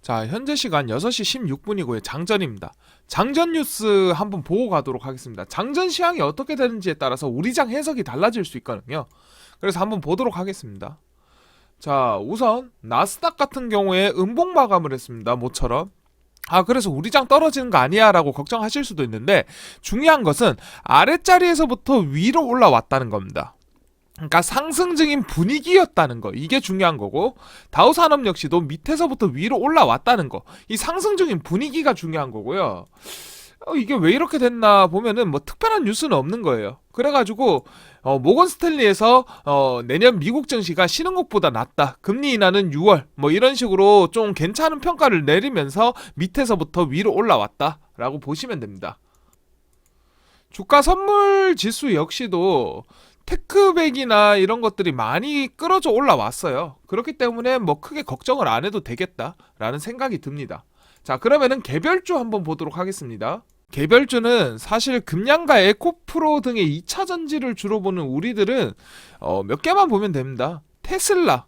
자, 현재 시간 6시 16분이고요. 장전입니다. 장전 뉴스 한번 보고 가도록 하겠습니다. 장전 시황이 어떻게 되는지에 따라서 우리 장 해석이 달라질 수 있거든요. 그래서 한번 보도록 하겠습니다. 자, 우선 나스닥 같은 경우에 음봉 마감을 했습니다. 모처럼. 그래서 우리 장 떨어지는 거 아니야 라고 걱정하실 수도 있는데, 중요한 것은 아랫자리에서부터 위로 올라왔다는 겁니다. 그러니까 상승 중인 분위기였다는 거, 이게 중요한 거고, 다우산업 역시도 밑에서부터 위로 올라왔다는 거, 이 상승 중인 분위기가 중요한 거고요. 이게 왜 이렇게 됐나 보면은 뭐 특별한 뉴스는 없는 거예요. 그래가지고 모건 스탠리에서 내년 미국 증시가 신흥국보다 낫다, 금리 인하는 6월, 뭐 이런 식으로 좀 괜찮은 평가를 내리면서 밑에서부터 위로 올라왔다 라고 보시면 됩니다. 주가 선물 지수 역시도 테크백이나 이런 것들이 많이 끌어져 올라왔어요. 그렇기 때문에 뭐 크게 걱정을 안 해도 되겠다라는 생각이 듭니다. 자, 그러면은 개별주 한번 보도록 하겠습니다. 개별주는 사실 금양가 에코프로 등의 2차 전지를 주로 보는 우리들은 몇 개만 보면 됩니다. 테슬라가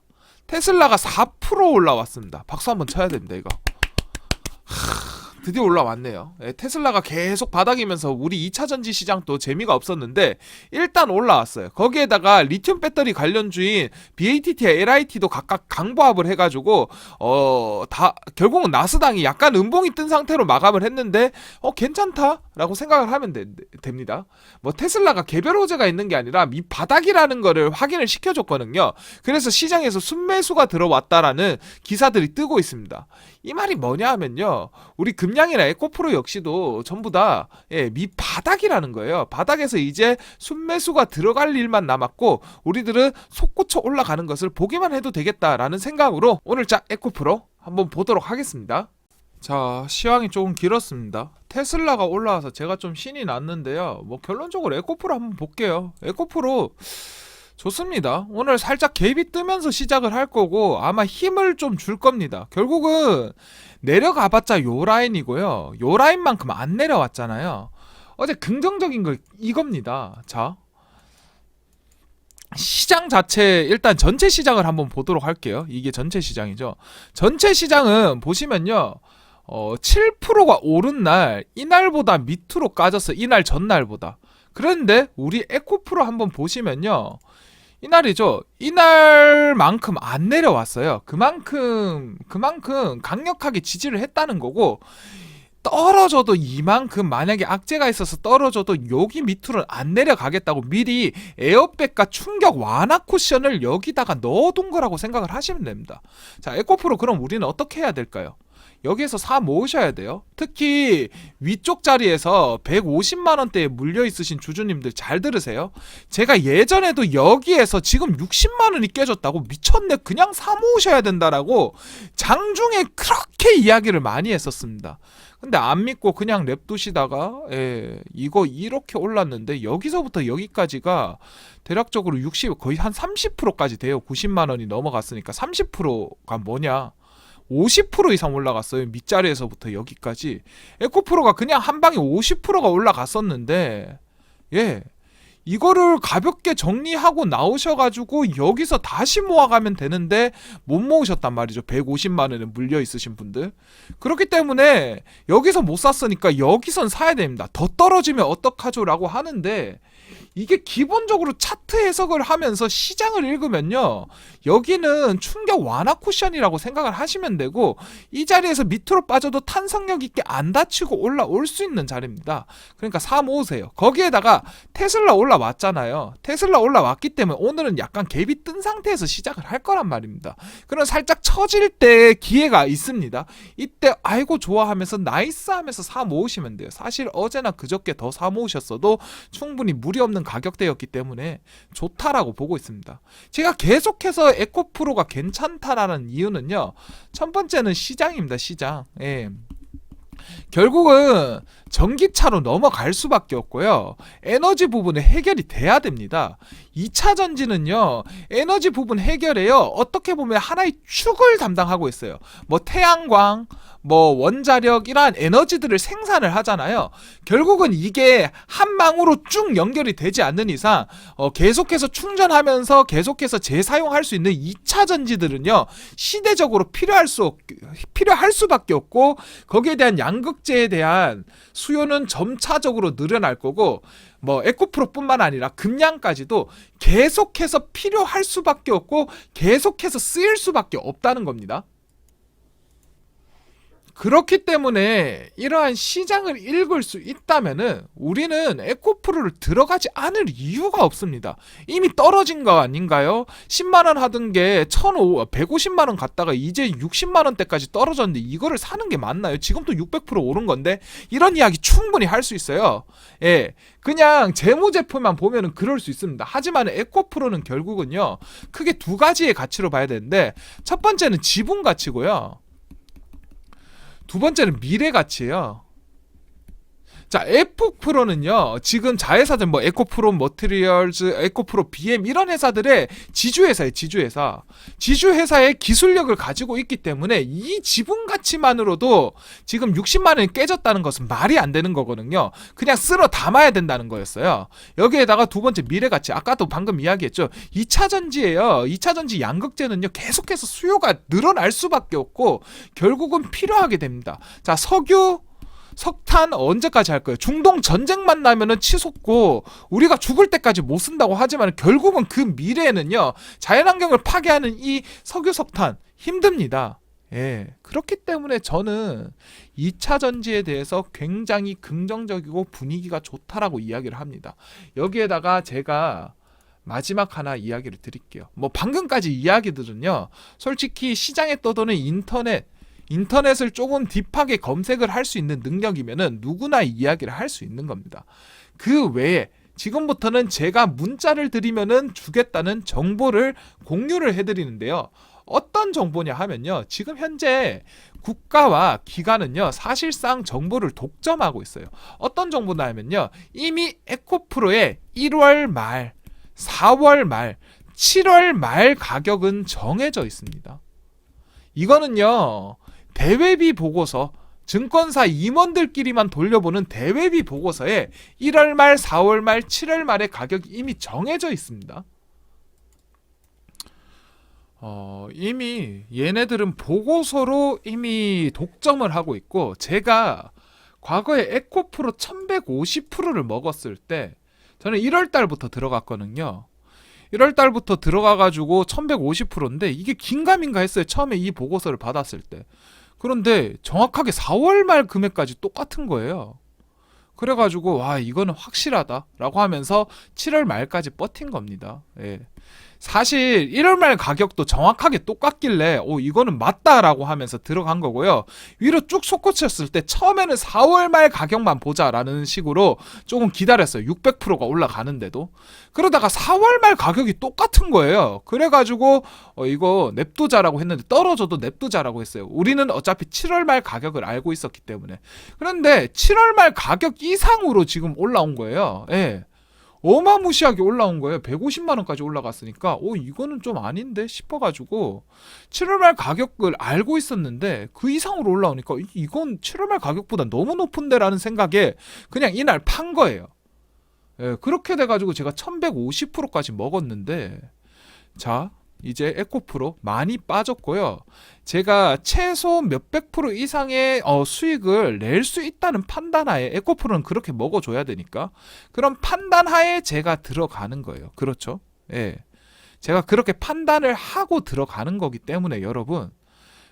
4% 올라왔습니다. 박수 한번 쳐야 됩니다, 이거. 드디어 올라왔네요. 테슬라가 계속 바닥이면서 우리 2차 전지 시장도 재미가 없었는데 일단 올라왔어요. 거기에다가 리튬 배터리 관련주인 BATT와 LIT도 각각 강보합을 해가지고 결국은 나스닥이 약간 음봉이 뜬 상태로 마감을 했는데 괜찮다라고 생각을 하면 됩니다. 뭐 테슬라가 개별 호재가 있는 게 아니라 밑바닥이라는 거를 확인을 시켜줬거든요. 그래서 시장에서 순매수가 들어왔다라는 기사들이 뜨고 있습니다. 이 말이 뭐냐 하면요, 우리 금양이나 에코프로 역시도 전부 다 밑바닥이라는 거예요. 바닥에서 이제 순매수가 들어갈 일만 남았고 우리들은 솟구쳐 올라가는 것을 보기만 해도 되겠다라는 생각으로 오늘자 에코프로 한번 보도록 하겠습니다. 자, 시황이 조금 길었습니다. 테슬라가 올라와서 제가 좀 신이 났는데요, 뭐 결론적으로 에코프로 한번 볼게요. 에코프로 좋습니다. 오늘 살짝 갭이 뜨면서 시작을 할 거고 아마 힘을 좀 줄 겁니다. 결국은 내려가봤자 요 라인이고요. 요 라인만큼 안 내려왔잖아요. 어제 긍정적인 거 이겁니다. 자, 시장 자체, 일단 전체 시장을 한번 보도록 할게요. 이게 전체 시장이죠. 전체 시장은 보시면요, 7%가 오른 날 이날보다 밑으로 까졌어요. 이날 전날보다. 그런데 우리 에코프로 한번 보시면요, 이날이죠. 이날만큼 안 내려왔어요. 그만큼 강력하게 지지를 했다는 거고, 떨어져도 이만큼 만약에 악재가 있어서 떨어져도 여기 밑으로는 안 내려가겠다고 미리 에어백과 충격 완화 쿠션을 여기다가 넣어둔 거라고 생각을 하시면 됩니다. 자, 에코프로 그럼 우리는 어떻게 해야 될까요? 여기에서 사 모으셔야 돼요. 특히 위쪽 자리에서 150만원대에 물려있으신 주주님들 잘 들으세요. 제가 예전에도 여기에서 지금 60만원이 깨졌다고 미쳤네, 그냥 사 모으셔야 된다라고 장중에 그렇게 이야기를 많이 했었습니다. 근데 안 믿고 그냥 랩두시다가 이거 이렇게 올랐는데 여기서부터 여기까지가 대략적으로 60, 거의 한 30%까지 돼요. 90만원이 넘어갔으니까 30%가 뭐냐, 50% 이상 올라갔어요. 밑자리에서부터 여기까지. 에코프로가 그냥 한 방에 50%가 올라갔었는데, 이거를 가볍게 정리하고 나오셔가지고 여기서 다시 모아가면 되는데 못 모으셨단 말이죠. 150만원에 물려있으신 분들. 그렇기 때문에 여기서 못 샀으니까 여기선 사야 됩니다. 더 떨어지면 어떡하죠 라고 하는데, 이게 기본적으로 차트 해석을 하면서 시장을 읽으면요, 여기는 충격 완화 쿠션이라고 생각을 하시면 되고, 이 자리에서 밑으로 빠져도 탄성력 있게 안 다치고 올라올 수 있는 자리입니다. 그러니까 사 모으세요. 거기에다가 테슬라 올라왔잖아요. 테슬라 올라왔기 때문에 오늘은 약간 갭이 뜬 상태에서 시작을 할 거란 말입니다. 그럼 살짝 처질 때 기회가 있습니다. 이때 아이고 좋아하면서 나이스 하면서 사 모으시면 돼요. 사실 어제나 그저께 더 사 모으셨어도 충분히 무리 없는 가격대였기 때문에 좋다라고 보고 있습니다. 제가 계속해서 에코프로가 괜찮다라는 이유는요, 첫 번째는 시장입니다. 시장. 결국은 전기차로 넘어갈 수밖에 없고요. 에너지 부분은 해결이 돼야 됩니다. 2차 전지는요, 에너지 부분 해결에요, 어떻게 보면 하나의 축을 담당하고 있어요. 뭐 태양광, 뭐 원자력, 이러한 에너지들을 생산을 하잖아요. 결국은 이게 한 망으로 쭉 연결이 되지 않는 이상 계속해서 충전하면서 계속해서 재사용할 수 있는 2차 전지들은요, 시대적으로 필요할 수밖에 없고, 거기에 대한 양극재에 대한 수요는 점차적으로 늘어날 거고, 뭐 에코프로뿐만 아니라 금양까지도 계속해서 필요할 수밖에 없고 계속해서 쓰일 수밖에 없다는 겁니다. 그렇기 때문에 이러한 시장을 읽을 수 있다면은 우리는 에코프로를 들어가지 않을 이유가 없습니다. 이미 떨어진 거 아닌가요? 10만원 하던 게 150만원 갔다가 이제 60만원대까지 떨어졌는데 이거를 사는 게 맞나요? 지금 또 600% 오른 건데? 이런 이야기 충분히 할 수 있어요. 예. 그냥 재무제표만 보면은 그럴 수 있습니다. 하지만 에코프로는 결국은요, 크게 두 가지의 가치로 봐야 되는데, 첫 번째는 지분 가치고요, 두 번째는 미래 가치예요. 자, 에코프로는요, 지금 자회사들 뭐 에코프로 머티리얼즈, 에코프로 BM 이런 회사들의 지주회사예요. 지주회사. 지주회사의 기술력을 가지고 있기 때문에 이 지분 가치만으로도 지금 60만 원이 깨졌다는 것은 말이 안 되는 거거든요. 그냥 쓸어 담아야 된다는 거였어요. 여기에다가 두 번째 미래 가치. 아까도 방금 이야기했죠. 2차 전지예요. 2차 전지 양극재는요, 계속해서 수요가 늘어날 수밖에 없고 결국은 필요하게 됩니다. 자, 석탄 언제까지 할 거예요? 중동 전쟁만 나면은 치솟고 우리가 죽을 때까지 못 쓴다고 하지만 결국은 그 미래에는요, 자연환경을 파괴하는 이 석유 석탄 힘듭니다. 예. 그렇기 때문에 저는 2차 전지에 대해서 굉장히 긍정적이고 분위기가 좋다라고 이야기를 합니다. 여기에다가 제가 마지막 하나 이야기를 드릴게요. 뭐 방금까지 이야기들은요, 솔직히 시장에 떠도는 인터넷을 조금 딥하게 검색을 할 수 있는 능력이면은 누구나 이야기를 할 수 있는 겁니다. 그 외에 지금부터는 제가 문자를 드리면은 주겠다는 정보를 공유를 해드리는데요. 어떤 정보냐 하면요, 지금 현재 국가와 기관은요, 사실상 정보를 독점하고 있어요. 어떤 정보나 하면요, 이미 에코프로의 1월 말, 4월 말, 7월 말 가격은 정해져 있습니다. 이거는요, 대외비 보고서, 증권사 임원들끼리만 돌려보는 대외비 보고서에 1월 말, 4월 말, 7월 말의 가격이 이미 정해져 있습니다. 이미 얘네들은 보고서로 이미 독점을 하고 있고, 제가 과거에 에코프로 1150%를 먹었을 때 저는 1월 달부터 들어갔거든요. 1월 달부터 들어가가지고 1150%인데 이게 긴가민가 했어요. 처음에 이 보고서를 받았을 때. 그런데 정확하게 4월 말 금액까지 똑같은 거예요. 그래가지고 와, 이거는 확실하다라고 하면서 7월 말까지 버틴 겁니다. 예. 사실 1월 말 가격도 정확하게 똑같길래 이거는 맞다라고 하면서 들어간 거고요. 위로 쭉 솟구쳤을 때 처음에는 4월 말 가격만 보자라는 식으로 조금 기다렸어요. 600%가 올라가는데도. 그러다가 4월 말 가격이 똑같은 거예요. 그래가지고 이거 냅두자라고 했는데, 떨어져도 냅두자라고 했어요. 우리는 어차피 7월 말 가격을 알고 있었기 때문에. 그런데 7월 말 가격 이상으로 지금 올라온 거예요. 예. 어마무시하게 올라온 거예요. 150만원까지 올라갔으니까 이거는 좀 아닌데 싶어가지고 7월말 가격을 알고 있었는데 그 이상으로 올라오니까 이건 7월말 가격보다 너무 높은데 라는 생각에 그냥 이날 판 거예요. 예, 그렇게 돼가지고 제가 1150%까지 먹었는데, 자, 이제 에코프로 많이 빠졌고요. 제가 최소 몇백 프로 이상의 수익을 낼 수 있다는 판단하에, 에코프로는 그렇게 먹어줘야 되니까, 그런 판단하에 제가 들어가는 거예요. 그렇죠? 예. 제가 그렇게 판단을 하고 들어가는 거기 때문에 여러분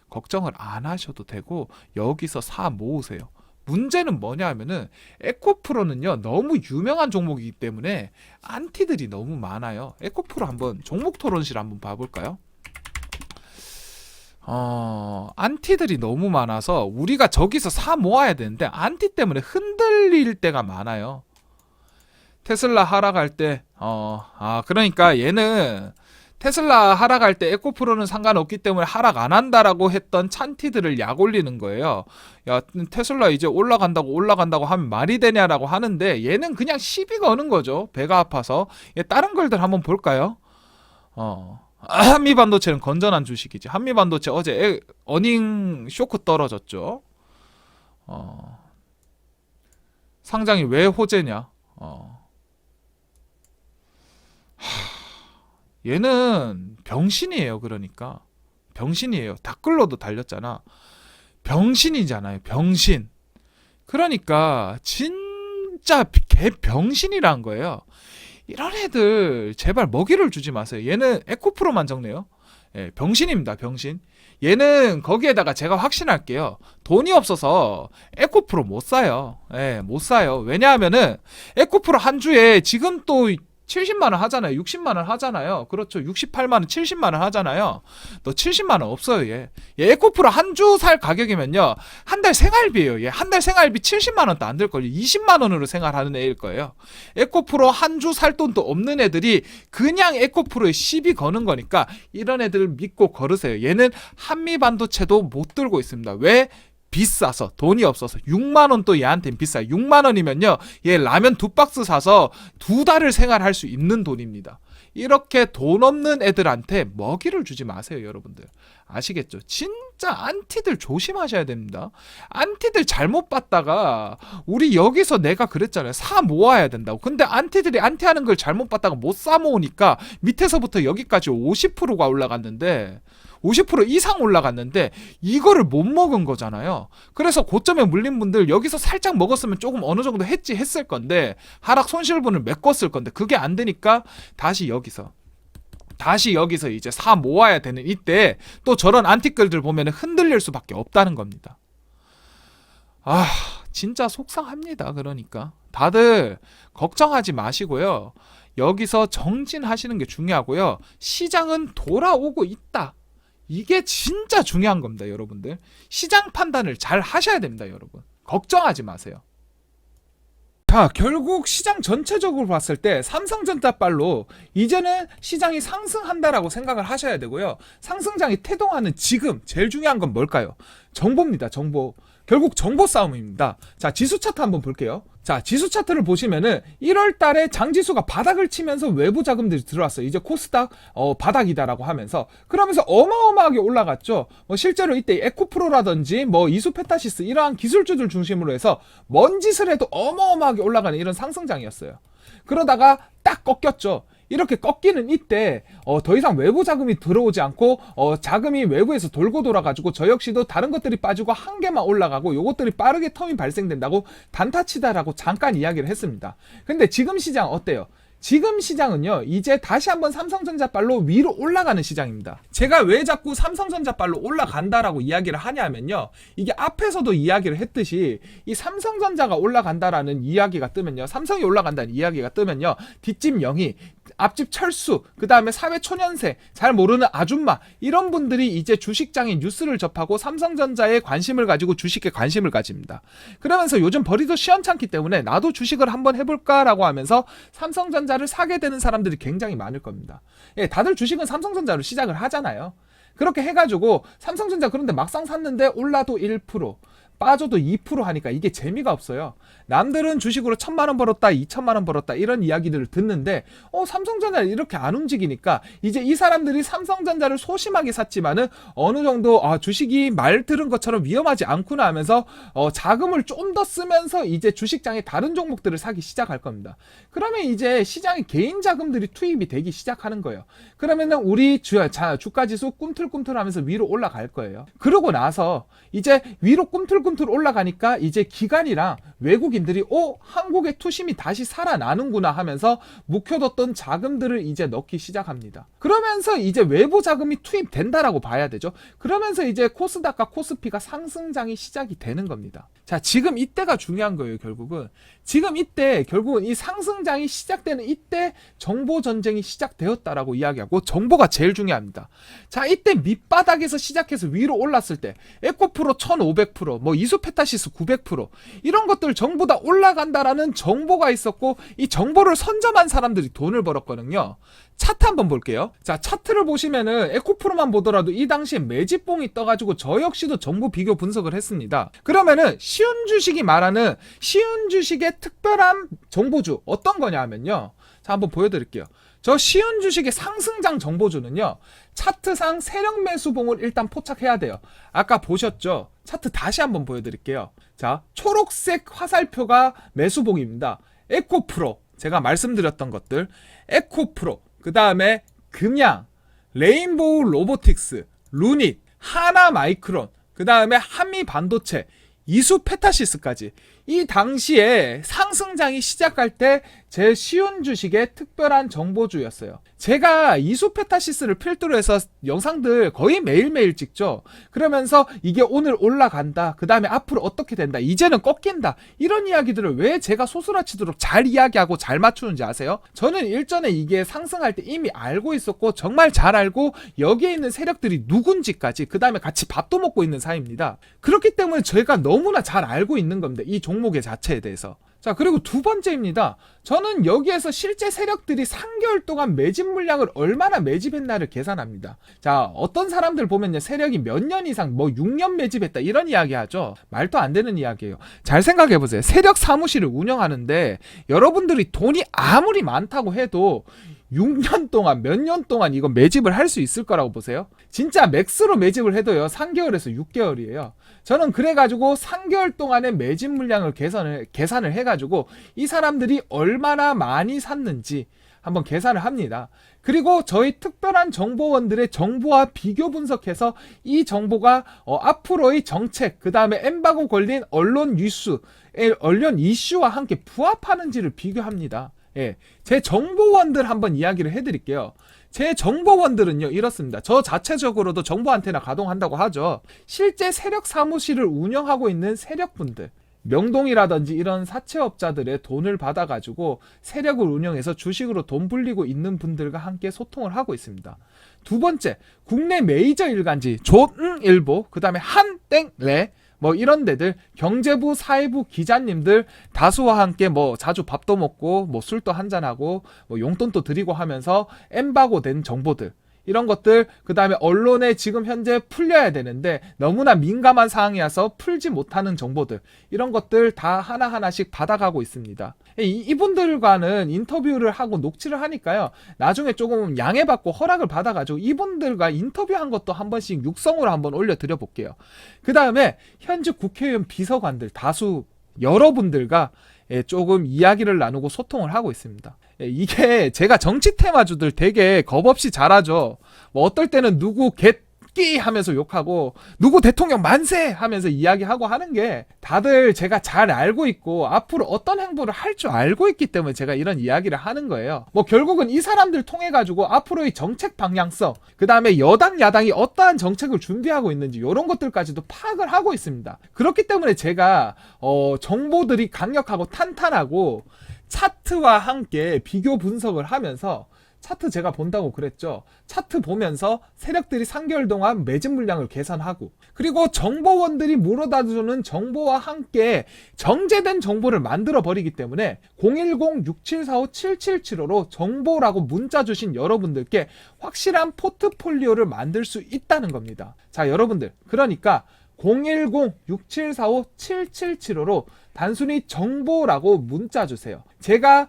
걱정을 안 하셔도 되고 여기서 사 모으세요. 문제는 뭐냐 하면은 에코프로는요, 너무 유명한 종목이기 때문에 안티들이 너무 많아요. 에코프로 한번 종목 토론실 한번 봐볼까요? 안티들이 너무 많아서 우리가 저기서 사 모아야 되는데 안티 때문에 흔들릴 때가 많아요. 테슬라 하락할 때 그러니까 얘는 테슬라 하락할 때 에코프로는 상관없기 때문에 하락 안 한다라고 했던 찬티들을 약 올리는 거예요. 야, 테슬라 이제 올라간다고 하면 말이 되냐라고 하는데 얘는 그냥 시비 거는 거죠. 배가 아파서. 다른 걸들 한번 볼까요? 한미반도체는 건전한 주식이지. 한미반도체 어제 어닝 쇼크 떨어졌죠. 상장이 왜 호재냐? 얘는 병신이에요. 그러니까 병신이에요. 댓글로도 달렸잖아. 병신이잖아요. 병신. 그러니까 진짜 개 병신이란 거예요. 이런 애들 제발 먹이를 주지 마세요. 얘는 에코프로만 적네요. 예, 병신입니다. 병신. 얘는 거기에다가 제가 확신할게요. 돈이 없어서 에코프로 못 사요. 예, 못 사요. 왜냐하면은 에코프로 한 주에 지금 또 70만원 하잖아요. 60만원 하잖아요. 그렇죠. 68만원, 70만원 하잖아요. 너 70만원 없어요, 얘. 얘 에코프로 한 주 살 가격이면요. 한 달 생활비예요. 얘 한 달 생활비 70만원도 안 들걸요. 20만원으로 생활하는 애일 거예요. 에코프로 한 주 살 돈도 없는 애들이 그냥 에코프로에 시비 거는 거니까 이런 애들을 믿고 걸으세요. 얘는 한미반도체도 못 들고 있습니다. 왜? 비싸서 돈이 없어서 6만원 또 얘한테는 비싸요. 6만원이면요 얘 라면 2박스 사서 2달을 생활할 수 있는 돈입니다. 이렇게 돈 없는 애들한테 먹이를 주지 마세요. 여러분들 아시겠죠? 진짜 안티들 조심하셔야 됩니다. 안티들 잘못 봤다가 우리 여기서 내가 그랬잖아요. 사 모아야 된다고. 근데 안티들이 안티하는 걸 잘못 봤다가 못 사 모으니까 밑에서부터 여기까지 50%가 올라갔는데 50% 이상 올라갔는데 이거를 못 먹은 거잖아요. 그래서 고점에 물린 분들 여기서 살짝 먹었으면 조금 어느 정도 했을 건데 하락 손실분을 메꿨을 건데 그게 안 되니까 다시 여기서 이제 사 모아야 되는 이때 또 저런 안티끌들 보면 흔들릴 수밖에 없다는 겁니다. 진짜 속상합니다. 그러니까 다들 걱정하지 마시고요. 여기서 정진하시는 게 중요하고요. 시장은 돌아오고 있다. 이게 진짜 중요한 겁니다. 여러분들 시장 판단을 잘 하셔야 됩니다. 여러분 걱정하지 마세요. 자, 결국 시장 전체적으로 봤을 때 삼성전자빨로 이제는 시장이 상승한다라고 생각을 하셔야 되고요. 상승장이 태동하는 지금 제일 중요한 건 뭘까요? 정보입니다. 정보. 결국 정보 싸움입니다. 자, 지수 차트 한번 볼게요. 자, 지수 차트를 보시면은 1월 달에 장지수가 바닥을 치면서 외부 자금들이 들어왔어요. 이제 코스닥 바닥이다라고 하면서 그러면서 어마어마하게 올라갔죠. 실제로 이때 에코프로라든지 이수페타시스 이러한 기술주들 중심으로 해서 뭔 짓을 해도 어마어마하게 올라가는 이런 상승장이었어요. 그러다가 딱 꺾였죠. 이렇게 꺾이는 이때 더 이상 외부 자금이 들어오지 않고 자금이 외부에서 돌고 돌아가지고 저 역시도 다른 것들이 빠지고 한 개만 올라가고 요것들이 빠르게 텀이 발생된다고 단타치다라고 잠깐 이야기를 했습니다. 근데 지금 시장 어때요? 지금 시장은요 이제 다시 한번 삼성전자빨로 위로 올라가는 시장입니다. 제가 왜 자꾸 삼성전자빨로 올라간다라고 이야기를 하냐면요, 이게 앞에서도 이야기를 했듯이 이 삼성전자가 올라간다라는 이야기가 뜨면요, 삼성이 올라간다는 이야기가 뜨면요, 뒷집 영희, 앞집 철수, 그 다음에 사회초년생, 잘 모르는 아줌마 이런 분들이 이제 주식장의 뉴스를 접하고 삼성전자에 관심을 가지고 주식에 관심을 가집니다. 그러면서 요즘 벌이도 시원찮기 때문에 나도 주식을 한번 해볼까라고 하면서 삼성전자를 사게 되는 사람들이 굉장히 많을 겁니다. 예, 다들 주식은 삼성전자로 시작을 하잖아요. 그렇게 해가지고 삼성전자 그런데 막상 샀는데 올라도 1%, 빠져도 2% 하니까 이게 재미가 없어요. 남들은 주식으로 1000만원 벌었다, 2000만원 벌었다 이런 이야기들을 듣는데 삼성전자는 이렇게 안 움직이니까 이제 이 사람들이 삼성전자를 소심하게 샀지만은 어느 정도 주식이 말 들은 것처럼 위험하지 않구나 하면서 자금을 좀 더 쓰면서 이제 주식장에 다른 종목들을 사기 시작할 겁니다. 그러면 이제 시장에 개인 자금들이 투입이 되기 시작하는 거예요. 그러면은 우리 주가지수 꿈틀꿈틀하면서 위로 올라갈 거예요. 그러고 나서 이제 위로 꿈틀꿈틀 올라가니까 이제 기관이랑 외국인들이 한국의 투심이 다시 살아나는구나 하면서 묵혀뒀던 자금들을 이제 넣기 시작합니다. 그러면서 이제 외부 자금이 투입된다라고 봐야 되죠. 그러면서 이제 코스닥과 코스피가 상승장이 시작이 되는 겁니다. 자, 지금 이때가 중요한 거예요. 결국은 지금 이때 결국은 이 상승장이 시작되는 이때 정보 전쟁이 시작되었다라고 이야기하고, 정보가 제일 중요합니다. 자, 이때 밑바닥에서 시작해서 위로 올랐을 때 에코프로 1500%, 이소페타시스 900% 이런 것들 전부 다 올라간다라는 정보가 있었고 이 정보를 선점한 사람들이 돈을 벌었거든요. 차트 한번 볼게요. 자, 차트를 보시면은 에코프로만 보더라도 이 당시에 매집봉이 떠가지고 저 역시도 정보 비교 분석을 했습니다. 그러면은 쉬운 주식이 말하는 쉬운 주식의 특별한 정보주 어떤 거냐 하면요. 자, 한번 보여드릴게요. 저 쉬운 주식의 상승장 정보주는요. 차트상 세력 매수봉을 일단 포착해야 돼요. 아까 보셨죠? 차트 다시 한번 보여드릴게요. 자, 초록색 화살표가 매수봉입니다. 에코프로, 제가 말씀드렸던 것들, 에코프로, 그 다음에 금양, 레인보우 로보틱스, 루닛, 하나마이크론, 그 다음에 한미반도체, 이수페타시스까지 이 당시에 상승장이 시작할 때 제 쉬운 주식의 특별한 정보주였어요. 제가 이수페타시스를 필두로 해서 영상들 거의 매일매일 찍죠. 그러면서 이게 오늘 올라간다, 그 다음에 앞으로 어떻게 된다, 이제는 꺾인다, 이런 이야기들을 왜 제가 소스라치도록 잘 이야기하고 잘 맞추는지 아세요? 저는 일전에 이게 상승할 때 이미 알고 있었고 정말 잘 알고 여기에 있는 세력들이 누군지까지, 그 다음에 같이 밥도 먹고 있는 사이입니다. 그렇기 때문에 제가 너무나 잘 알고 있는 겁니다. 이 종목의 자체에 대해서. 자, 그리고 두 번째입니다. 저는 여기에서 실제 세력들이 3개월 동안 매집 물량을 얼마나 매집했나를 계산합니다. 자, 어떤 사람들 보면요, 세력이 몇 년 이상, 뭐 6년 매집했다 이런 이야기 하죠. 말도 안 되는 이야기예요. 잘 생각해보세요. 세력 사무실을 운영하는데 여러분들이 돈이 아무리 많다고 해도 6년 동안, 몇 년 동안 이거 매집을 할 수 있을 거라고 보세요? 진짜 맥스로 매집을 해도요, 3개월에서 6개월이에요. 저는 그래가지고 3개월 동안의 매집 물량을 계산을 해가지고 이 사람들이 얼마나 많이 샀는지 한번 계산을 합니다. 그리고 저희 특별한 정보원들의 정보와 비교 분석해서 이 정보가 앞으로의 정책, 그 다음에 엠바고 걸린 언론 이슈와 함께 부합하는지를 비교합니다. 예, 제 정보원들 한번 이야기를 해드릴게요. 제 정보원들은요, 이렇습니다. 저 자체적으로도 정보 안테나 가동한다고 하죠. 실제 세력 사무실을 운영하고 있는 세력분들, 명동이라든지 이런 사채업자들의 돈을 받아가지고 세력을 운영해서 주식으로 돈 불리고 있는 분들과 함께 소통을 하고 있습니다. 두 번째, 국내 메이저 일간지 조응일보, 그 다음에 한땡레, 뭐 이런 데들, 경제부, 사회부 기자님들 다수와 함께 뭐 자주 밥도 먹고 뭐 술도 한잔하고 뭐 용돈도 드리고 하면서 엠바고 된 정보들, 이런 것들, 그 다음에 언론에 지금 현재 풀려야 되는데 너무나 민감한 상황이어서 풀지 못하는 정보들, 이런 것들 다 하나하나씩 받아가고 있습니다. 이분들과는 인터뷰를 하고 녹취를 하니까요, 나중에 조금 양해받고 허락을 받아가지고 이분들과 인터뷰한 것도 한 번씩 육성으로 한번 올려드려 볼게요. 그 다음에 현직 국회의원 비서관들 다수 여러분들과 조금 이야기를 나누고 소통을 하고 있습니다. 이게 제가 정치 테마주들 되게 겁없이 잘하죠. 뭐 어떨 때는 누구 개끼 하면서 욕하고 누구 대통령 만세 하면서 이야기하고 하는 게 다들 제가 잘 알고 있고 앞으로 어떤 행보를 할 줄 알고 있기 때문에 제가 이런 이야기를 하는 거예요. 뭐 결국은 이 사람들 통해 가지고 앞으로의 정책 방향성, 그 다음에 여당 야당이 어떠한 정책을 준비하고 있는지 이런 것들까지도 파악을 하고 있습니다. 그렇기 때문에 제가 정보들이 강력하고 탄탄하고 차트와 함께 비교 분석을 하면서, 차트 제가 본다고 그랬죠. 차트 보면서 세력들이 3개월 동안 매집 물량을 계산하고, 그리고 정보원들이 물어다주는 정보와 함께 정제된 정보를 만들어 버리기 때문에 010-6745-7775로 정보라고 문자 주신 여러분들께 확실한 포트폴리오를 만들 수 있다는 겁니다. 자, 여러분들, 그러니까 010-6745-7775로 단순히 정보라고 문자 주세요. 제가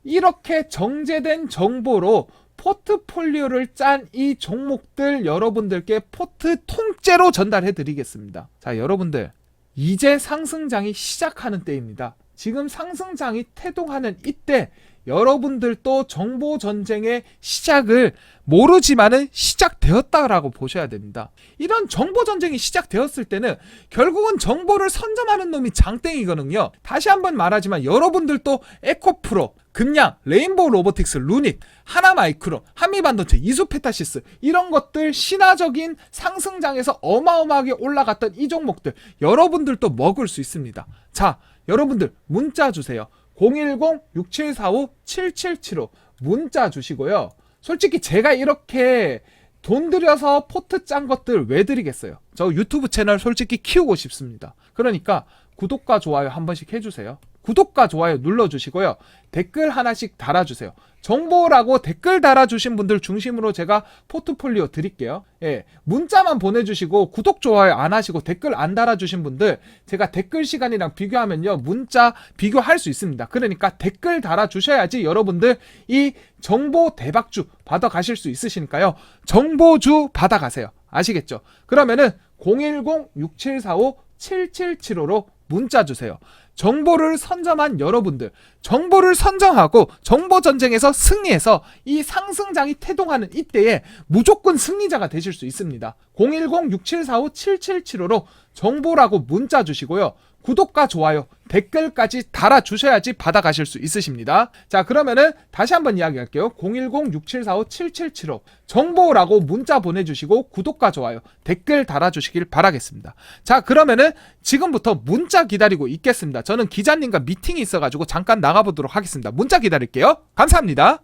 이렇게 정제된 정보로 포트폴리오를 짠 이 종목들 여러분들께 포트 통째로 전달해 드리겠습니다. 자, 여러분들, 이제 상승장이 시작하는 때입니다. 지금 상승장이 태동하는 이때 여러분들도 정보 전쟁의 시작을 모르지만은 시작되었다라고 보셔야 됩니다. 이런 정보 전쟁이 시작되었을 때는 결국은 정보를 선점하는 놈이 장땡이거든요. 다시 한번 말하지만 여러분들도 에코프로, 금양, 레인보우 로보틱스, 루닛, 하나마이크론, 한미반도체, 이수페타시스, 이런 것들 신화적인 상승장에서 어마어마하게 올라갔던 이 종목들 여러분들도 먹을 수 있습니다. 자, 여러분들 문자 주세요. 010-6745-7775 문자 주시고요. 솔직히 제가 이렇게 돈 들여서 포트 짠 것들 왜 드리겠어요? 저 유튜브 채널 솔직히 키우고 싶습니다. 그러니까 구독과 좋아요 한 번씩 해주세요. 구독과 좋아요 눌러주시고요. 댓글 하나씩 달아주세요. 정보라고 댓글 달아주신 분들 중심으로 제가 포트폴리오 드릴게요. 예, 문자만 보내주시고 구독, 좋아요 안 하시고 댓글 안 달아주신 분들 제가 댓글 시간이랑 비교하면요. 문자 비교할 수 있습니다. 그러니까 댓글 달아주셔야지 여러분들 이 정보 대박주 받아가실 수 있으시니까요. 정보주 받아가세요. 아시겠죠? 그러면은 010-6745-7775로 문자 주세요. 정보를 선점한 여러분들, 정보를 선정하고 정보 전쟁에서 승리해서 이 상승장이 태동하는 이때에 무조건 승리자가 되실 수 있습니다. 010-6745-7775로 정보라고 문자 주시고요. 구독과 좋아요, 댓글까지 달아주셔야지 받아가실 수 있으십니다. 자, 그러면은 다시 한번 이야기할게요. 010-6745-7775 정보라고 문자 보내주시고 구독과 좋아요, 댓글 달아주시길 바라겠습니다. 자, 그러면은 지금부터 문자 기다리고 있겠습니다. 저는 기자님과 미팅이 있어가지고 잠깐 나가보도록 하겠습니다. 문자 기다릴게요. 감사합니다.